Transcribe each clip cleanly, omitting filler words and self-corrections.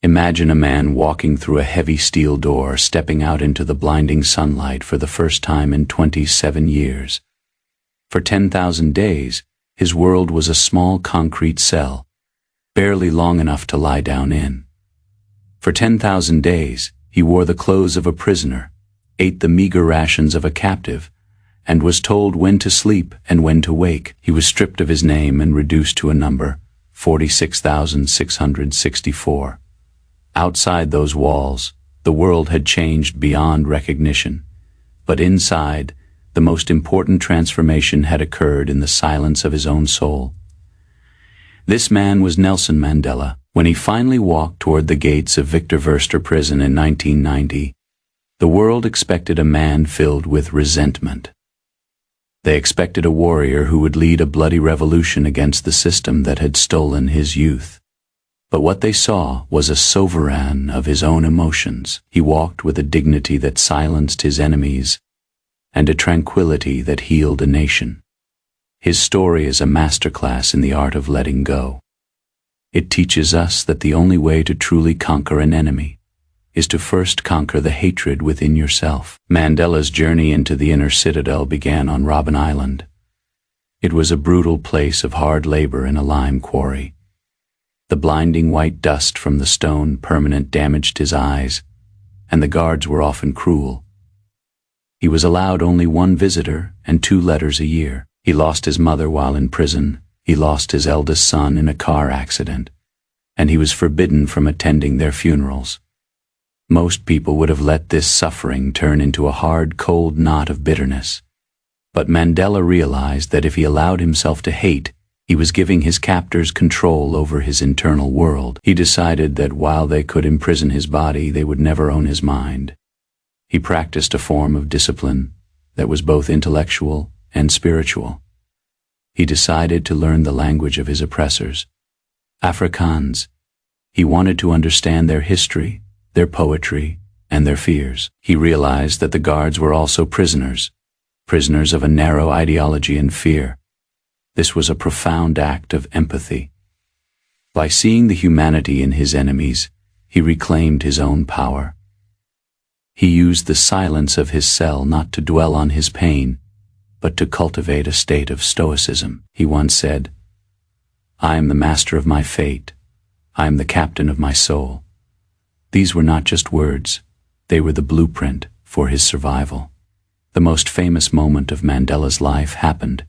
Imagine a man walking through a heavy steel door, stepping out into the blinding sunlight for the first time in 27 years. For 10,000 days, his world was a small concrete cell, barely long enough to lie down in. For 10,000 days, he wore the clothes of a prisoner, ate the meager rations of a captive, and was told when to sleep and when to wake. He was stripped of his name and reduced to a number, 46,664. Outside those walls, the world had changed beyond recognition, but inside, the most important transformation had occurred in the silence of his own soul. This man was Nelson Mandela. When he finally walked toward the gates of Victor Verster prison in 1990, the world expected a man filled with resentment. They expected a warrior who would lead a bloody revolution against the system that had stolen his youth. But what they saw was a sovereign of his own emotions. He walked with a dignity that silenced his enemies and a tranquility that healed a nation. His story is a masterclass in the art of letting go. It teaches us that the only way to truly conquer an enemy is to first conquer the hatred within yourself. Mandela's journey into the inner citadel began on Robben Island. It was a brutal place of hard labor in a lime quarry. The blinding white dust from the stone permanent damaged his eyes, and the guards were often cruel. He was allowed only one visitor and 2 letters a year. He lost his mother while in prison. He lost his eldest son in a car accident, and he was forbidden from attending their funerals. Most people would have let this suffering turn into a hard, cold knot of bitterness. But Mandela realized that if he allowed himself to hate, he was giving his captors control over his internal world. He decided that while they could imprison his body, they would never own his mind. He practiced a form of discipline that was both intellectual and spiritual. He decided to learn the language of his oppressors, Afrikaans. He wanted to understand their history, their poetry, and their fears. He realized that the guards were also prisoners of a narrow ideology and fear. This was a profound act of empathy. By seeing the humanity in his enemies, he reclaimed his own power. He used the silence of his cell not to dwell on his pain, but to cultivate a state of stoicism. He once said, "I am the master of my fate. I am the captain of my soul." These were not just words, they were the blueprint for his survival. The most famous moment of Mandela's life happened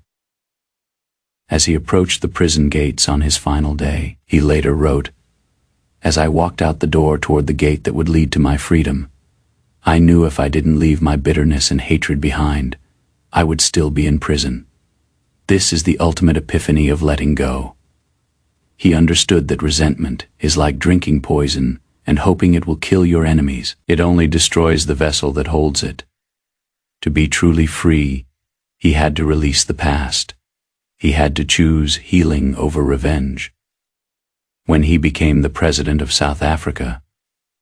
as he approached the prison gates on his final day. He later wrote, "As I walked out the door toward the gate that would lead to my freedom, I knew if I didn't leave my bitterness and hatred behind, I would still be in prison." This is the ultimate epiphany of letting go. He understood that resentment is like drinking poison and hoping it will kill your enemies. It only destroys the vessel that holds it. To be truly free, he had to release the past. He had to choose healing over revenge. When he became the president of South Africa,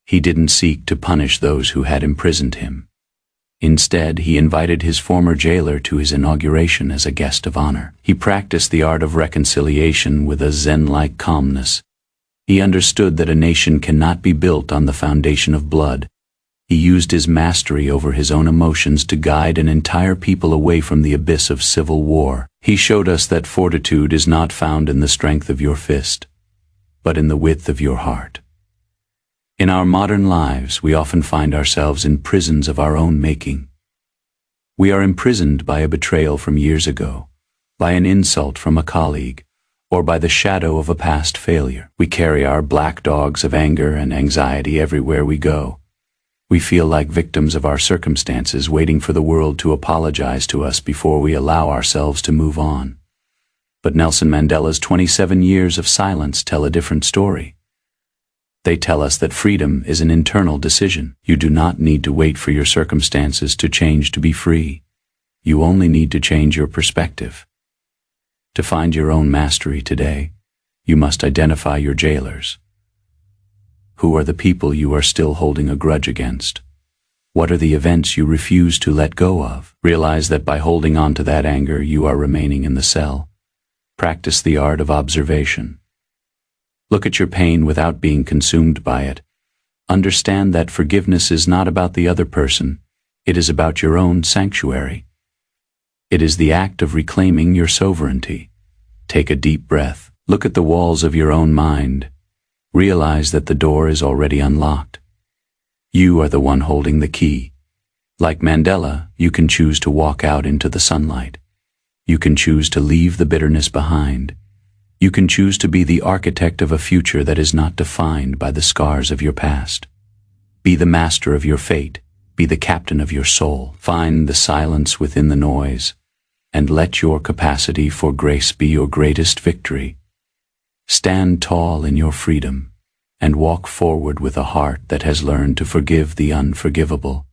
he didn't seek to punish those who had imprisoned him. Instead, he invited his former jailer to his inauguration as a guest of honor. He practiced the art of reconciliation with a Zen-like calmness. He understood that a nation cannot be built on the foundation of blood. He used his mastery over his own emotions to guide an entire people away from the abyss of civil war. He showed us that fortitude is not found in the strength of your fist, but in the width of your heart. In our modern lives, we often find ourselves in prisons of our own making. We are imprisoned by a betrayal from years ago, by an insult from a colleague, or by the shadow of a past failure. We carry our black dogs of anger and anxiety everywhere we go. We feel like victims of our circumstances, waiting for the world to apologize to us before we allow ourselves to move on. But Nelson Mandela's 27 years of silence tell a different story. They tell us that freedom is an internal decision. You do not need to wait for your circumstances to change to be free. You only need to change your perspective. To find your own mastery today, you must identify your jailers. Who are the people you are still holding a grudge against? What are the events you refuse to let go of? Realize that by holding on to that anger, you are remaining in the cell. Practice the art of observation. Look at your pain without being consumed by it. Understand that forgiveness is not about the other person. It is about your own sanctuary. It is the act of reclaiming your sovereignty. Take a deep breath. Look at the walls of your own mind. Realize that the door is already unlocked. You are the one holding the key. Like Mandela, you can choose to walk out into the sunlight. You can choose to leave the bitterness behind. You can choose to be the architect of a future that is not defined by the scars of your past. Be the master of your fate. Be the captain of your soul. Find the silence within the noise, and let your capacity for grace be your greatest victory. Stand tall in your freedom, and walk forward with a heart that has learned to forgive the unforgivable.